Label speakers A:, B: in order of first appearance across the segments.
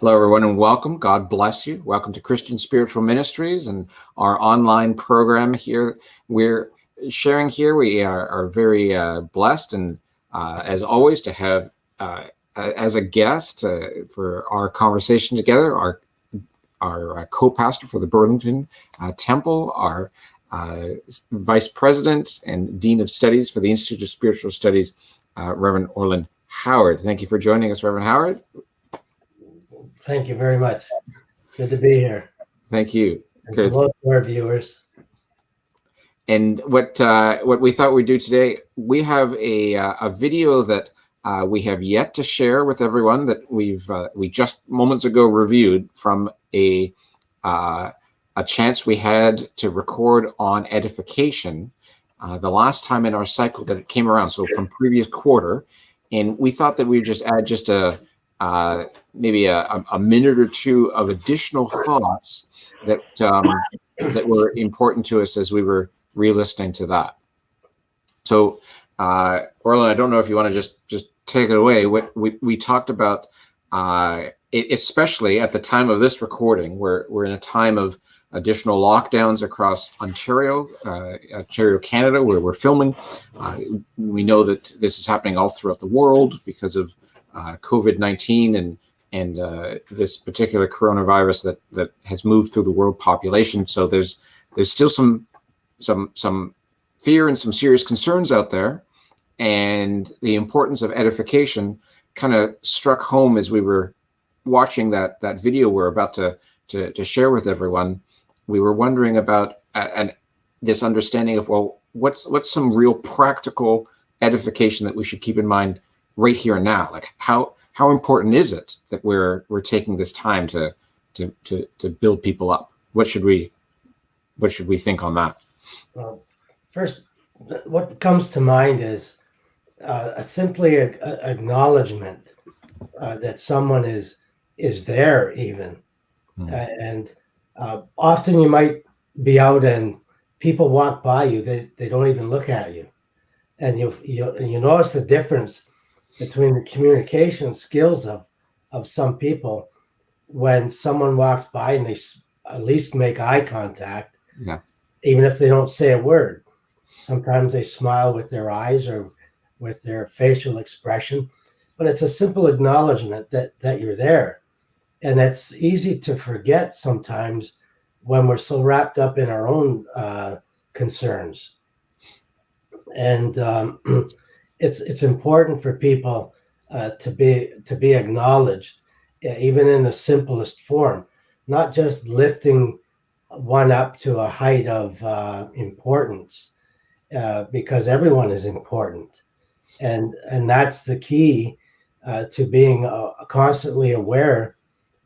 A: Hello, everyone, and welcome. God bless you. Welcome to Christian Spiritual Ministries and our online program here. We're sharing here. We are very blessed, and as always, to have as a guest for our conversation together, our co-pastor for the Burlington Temple, our vice president and dean of studies for the Institute of Spiritual Studies, Reverend Orland Howard. Thank you for joining us, Reverend Howard.
B: Thank you very much. Good to be here.
A: Thank you.
B: And
A: Good.
B: hello to our viewers.
A: And what we thought we'd do today, we have a video that we have yet to share with everyone that we just moments ago reviewed from a chance we had to record on Edification the last time in our cycle that it came around, so from previous quarter. And we thought that we'd just add just maybe a minute or two of additional thoughts that that were important to us as we were re-listening to that. So, Orland, I don't know if you want to just take it away. What we talked about, especially at the time of this recording, we're in a time of additional lockdowns across Ontario, Canada, where we're filming. We know that this is happening all throughout the world because of COVID-19 and this particular coronavirus that has moved through the world population. So there's still some fear and some serious concerns out there, and the importance of edification kind of struck home as we were watching that video we're about to share with everyone. We were wondering about this understanding of, well, what's some real practical edification that we should keep in mind right here and now? Like how important is it that we're taking this time to build people up? What should we think on that?
B: Well, first, what comes to mind is simply a acknowledgement that someone is there even. And often you might be out and people walk by you, they don't even look at you. And you notice the difference between the communication skills of some people when someone walks by and they at least make eye contact, even if they don't say a word. Sometimes they smile with their eyes or with their facial expression, but it's a simple acknowledgement that you're there. And it's easy to forget sometimes when we're so wrapped up in our own concerns. And it's important for people to be acknowledged, even in the simplest form, not just lifting one up to a height of importance, because everyone is important, and that's the key to being constantly aware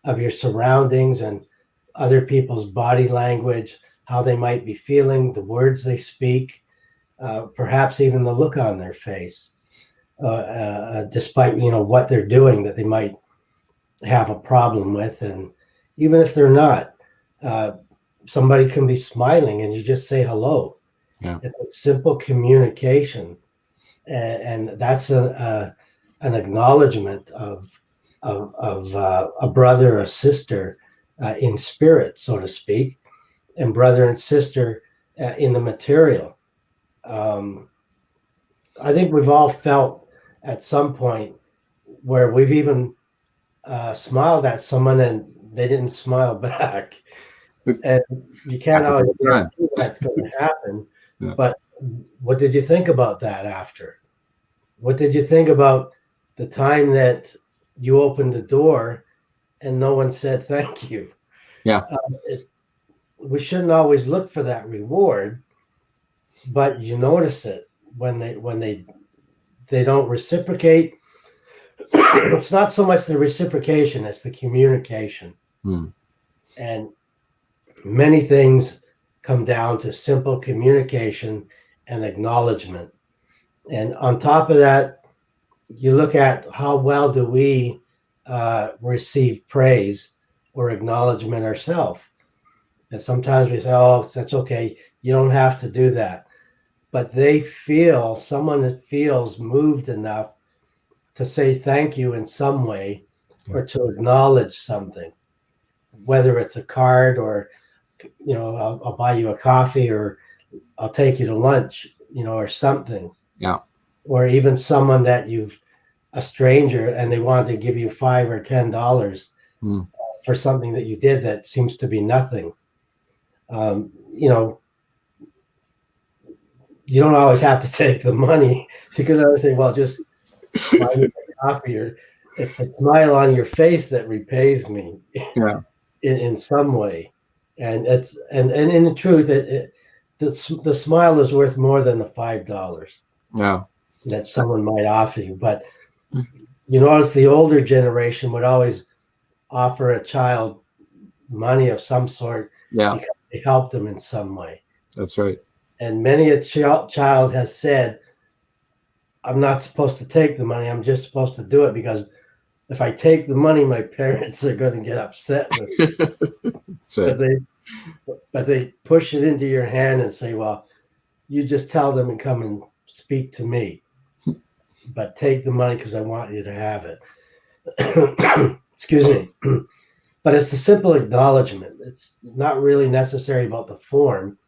B: of your surroundings and other people's body language, how they might be feeling, the words they speak, perhaps even the look on their face, despite what they're doing that they might have a problem with. And even if they're not, somebody can be smiling and you just say hello. It's a simple communication, and that's an acknowledgement of a brother or sister in spirit, so to speak, and brother and sister in the material. I think we've all felt at some point where we've even smiled at someone and they didn't smile back. And you can't always guarantee that's going to happen. But what did you think about that after? What did you think about the time that you opened the door and no one said thank you? We shouldn't always look for that reward, but you notice it when they don't reciprocate. It's not so much the reciprocation as the communication. And many things come down to simple communication and acknowledgement. And on top of that, you look at how well do we receive praise or acknowledgement ourselves. And sometimes we say, oh, that's okay, you don't have to do that. But someone that feels moved enough to say thank you in some way or to acknowledge something, whether it's a card or, I'll buy you a coffee, or I'll take you to lunch, or something.
A: Yeah.
B: Or even someone that a stranger, and they want to give you $5 or $10 for something that you did that seems to be nothing. You don't always have to take the money. You could always say, well, just buy me a coffee, or it's the smile on your face that repays me in some way. And in the truth, the smile is worth more than the $5 that someone might offer you. But you notice the older generation would always offer a child money of some sort because they helped them in some way.
A: That's right.
B: And many a child has said, I'm not supposed to take the money. I'm just supposed to do it, because if I take the money, my parents are going to get upset with me. Right. But they push it into your hand and say, well, you just tell them and come and speak to me. But take the money because I want you to have it. Excuse me. But it's the simple acknowledgement. It's not really necessary about the form.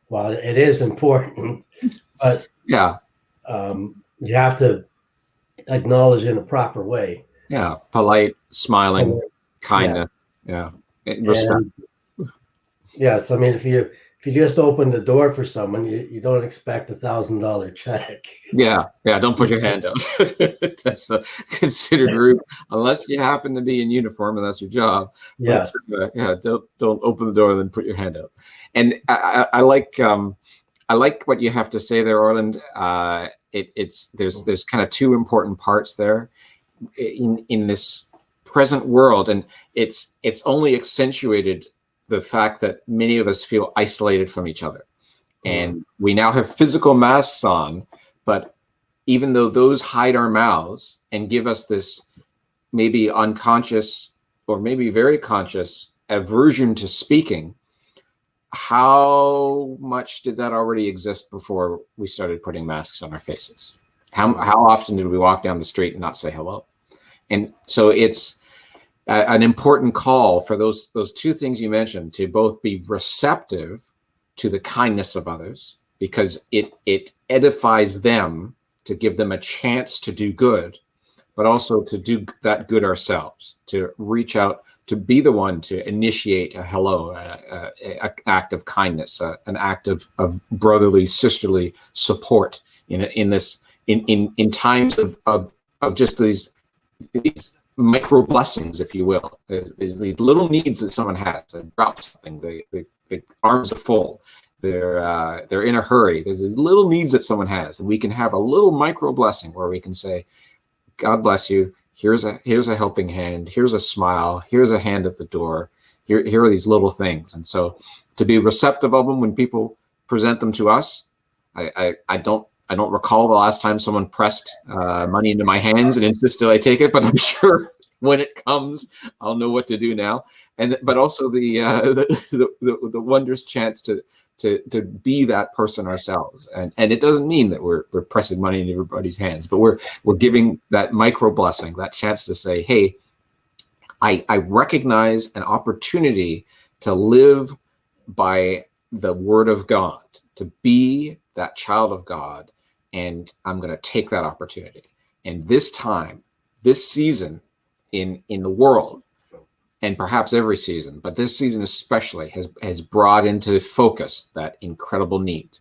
B: Well, it is important, but you have to acknowledge in a proper way.
A: Yeah, polite, smiling, kindness. Yeah, respect.
B: Yes, I mean, if you just open the door for someone, you don't expect $1,000 check.
A: Yeah, don't put your hand out. That's considered rude, unless you happen to be in uniform and that's your job.
B: Yeah,
A: but, don't open the door and then put your hand out. And I like what you have to say there, Orland. There's kind of two important parts there in this present world, and it's only accentuated the fact that many of us feel isolated from each other. And we now have physical masks on, but even though those hide our mouths and give us this maybe unconscious or maybe very conscious aversion to speaking, how much did that already exist before we started putting masks on our faces? How often did we walk down the street and not say hello? And so it's an important call for those two things you mentioned, to both be receptive to the kindness of others, because it edifies them, to give them a chance to do good, but also to do that good ourselves, to reach out, to be the one to initiate a hello, an act of kindness, an act of brotherly, sisterly support in times of just these micro blessings, if you will. There's these little needs that someone has. They drop something. The arms are full. They're in a hurry. There's these little needs that someone has, and we can have a little micro blessing where we can say, God bless you. Here's a helping hand. Here's a smile. Here's a hand at the door. Here are these little things. And so to be receptive of them when people present them to us. I don't recall the last time someone pressed money into my hands and insisted I take it, but I'm sure when it comes, I'll know what to do now. But also the wondrous chance to be that person ourselves. And it doesn't mean that we're pressing money in everybody's hands, but we're giving that micro blessing, that chance to say, hey, I recognize an opportunity to live by the word of God, to be that child of God, and I'm going to take that opportunity. And this time, this season in the world, and perhaps every season, but this season especially has brought into focus that incredible need.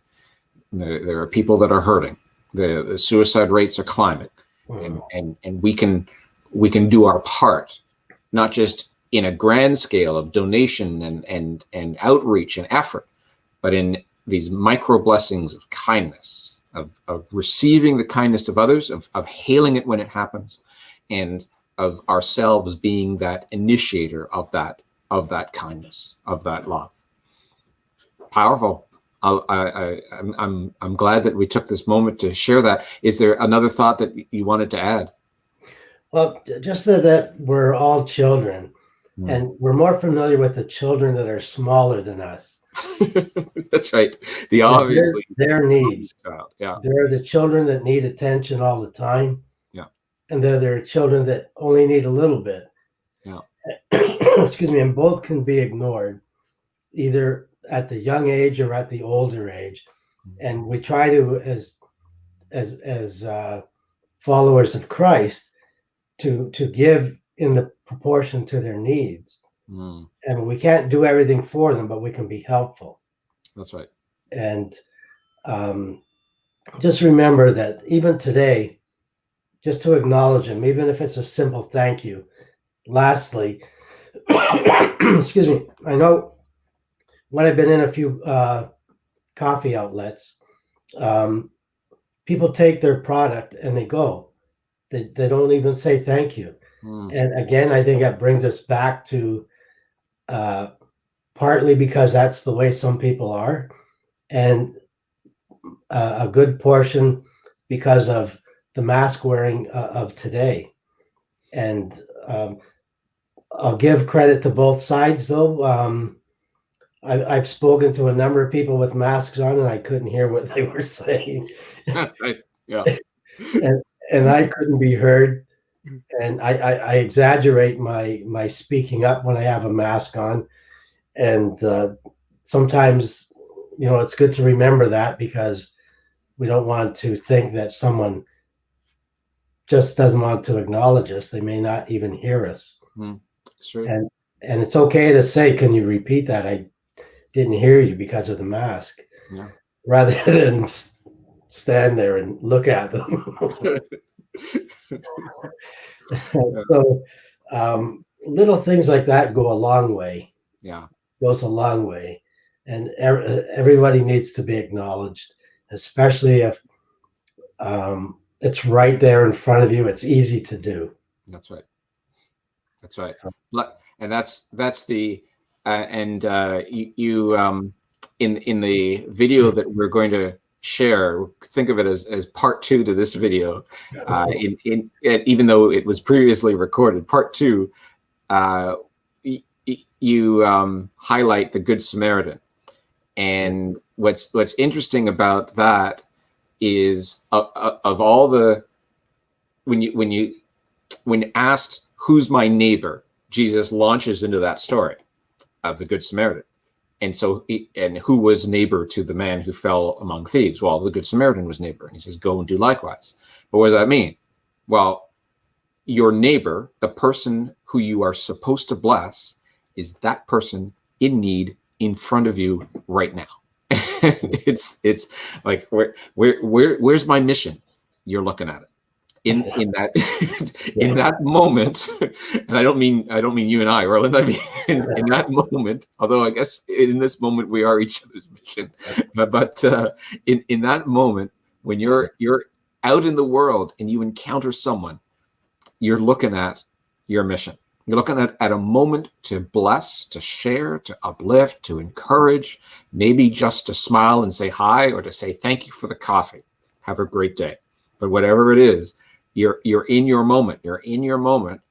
A: There are people that are hurting. The suicide rates are climbing, and we can do our part, not just in a grand scale of donation and outreach and effort, but in these micro blessings of kindness, of receiving the kindness of others, of hailing it when it happens, and of ourselves being that initiator of that kindness, of that love. Powerful. I'm glad that we took this moment to share that. Is there another thought that you wanted to add?
B: Well, just that we're all children, and we're more familiar with the children that are smaller than us.
A: That's right. Obviously
B: their needs.
A: Yeah.
B: They're the children that need attention all the time.
A: Yeah.
B: And there are children that only need a little bit. excuse me, and both can be ignored either at the young age or at the older age. And we try to, as followers of Christ, to give in the proportion to their needs.
A: Mm,
B: And we can't do everything for them, but we can be helpful.
A: that's right.
B: And just remember that even today, just to acknowledge them, even if it's a simple thank you. Lastly, excuse me, I know when I've been in a few coffee outlets, people take their product and they go. They don't even say thank you.
A: Mm,
B: And again, I think that brings us back to partly because that's the way some people are, and a good portion because of the mask wearing of today. And I'll give credit to both sides, though. I've spoken to a number of people with masks on, and I couldn't hear what they were saying,
A: right. Yeah.
B: and I couldn't be heard. And I exaggerate my speaking up when I have a mask on, and sometimes, it's good to remember that, because we don't want to think that someone just doesn't want to acknowledge us. They may not even hear us.
A: Mm, sure.
B: And it's okay to say, can you repeat that? I didn't hear you because of the mask,
A: Yeah.
B: rather than stand there and look at them. So little things like that go a long way.
A: Yeah.
B: Goes a long way. And everybody needs to be acknowledged, especially if it's right there in front of you. It's easy to do.
A: That's right. That's right. And that's the and you in the video that we're going to share, think of it as part 2 to this video. Even though it was previously recorded, part 2, you highlight the Good Samaritan. And what's interesting about that is of all the when asked who's my neighbor, Jesus launches into that story of the Good Samaritan. And so, and who was neighbor to the man who fell among thieves? Well, the Good Samaritan was neighbor. And he says, go and do likewise. But what does that mean? Well, your neighbor, the person who you are supposed to bless, is that person in need in front of you right now. It's like, where's my mission? You're looking at it. In that in that moment, and I don't mean you and I, Roland. I mean in that moment. Although I guess in this moment we are each other's mission. But in that moment, when you're out in the world and you encounter someone, you're looking at your mission. You're looking at a moment to bless, to share, to uplift, to encourage, maybe just to smile and say hi, or to say thank you for the coffee. Have a great day. But whatever it is, you're in your moment. You're in your moment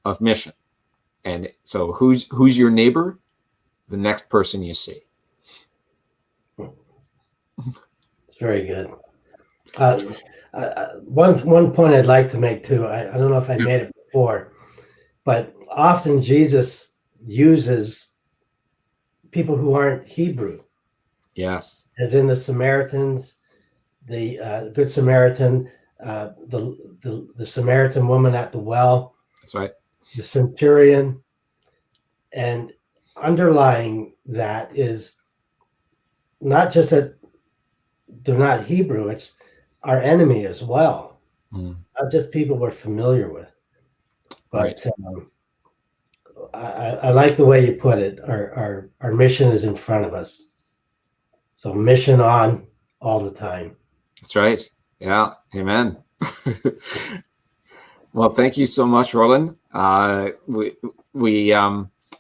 A: of mission. And so who's your neighbor? The next person you see.
B: It's very good. One point I'd like to make too. I don't know if I made it before, but often Jesus uses people who aren't Hebrew.
A: Yes.
B: As in the Samaritans, the Good Samaritan, the Samaritan woman at the well.
A: That's right.
B: The centurion. And underlying that is not just that they're not Hebrew, it's our enemy as well. Not just people we're familiar with. But right. I like the way you put it. Our mission is in front of us. So mission on all the time.
A: That's right. Yeah. Amen. Well, thank you so much, Roland. We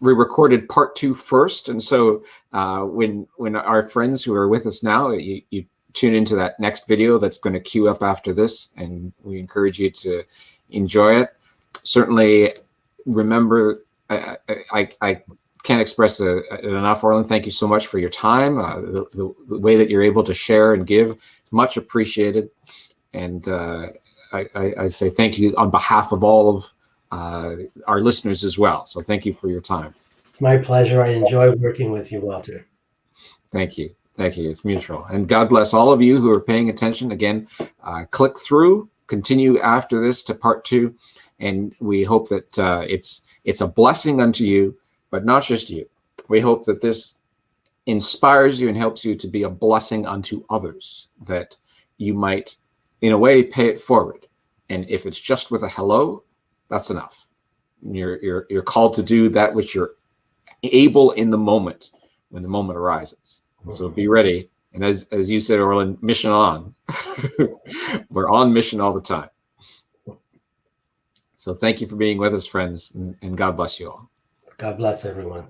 A: recorded part 2 first, and so when our friends who are with us now, you tune into that next video that's going to queue up after this, and we encourage you to enjoy it. Certainly, remember, I can't express it enough, Roland. Thank you so much for your time. The way that you're able to share and give is much appreciated. And I say thank you on behalf of all of our listeners as well. So thank you for your time.
B: It's my pleasure. I enjoy working with you, Walter.
A: Thank you. Thank you. It's mutual. And God bless all of you who are paying attention. Again, click through, continue after this to part 2. And we hope that it's a blessing unto you, but not just you. We hope that this inspires you and helps you to be a blessing unto others, that you might, in a way, pay it forward. And if it's just with a hello, that's enough. You're called to do that which you're able in the moment, when the moment arises. So be ready. And as you said, Orland, mission on. We're on mission all the time. So thank you for being with us, friends, and God bless you all.
B: God bless everyone.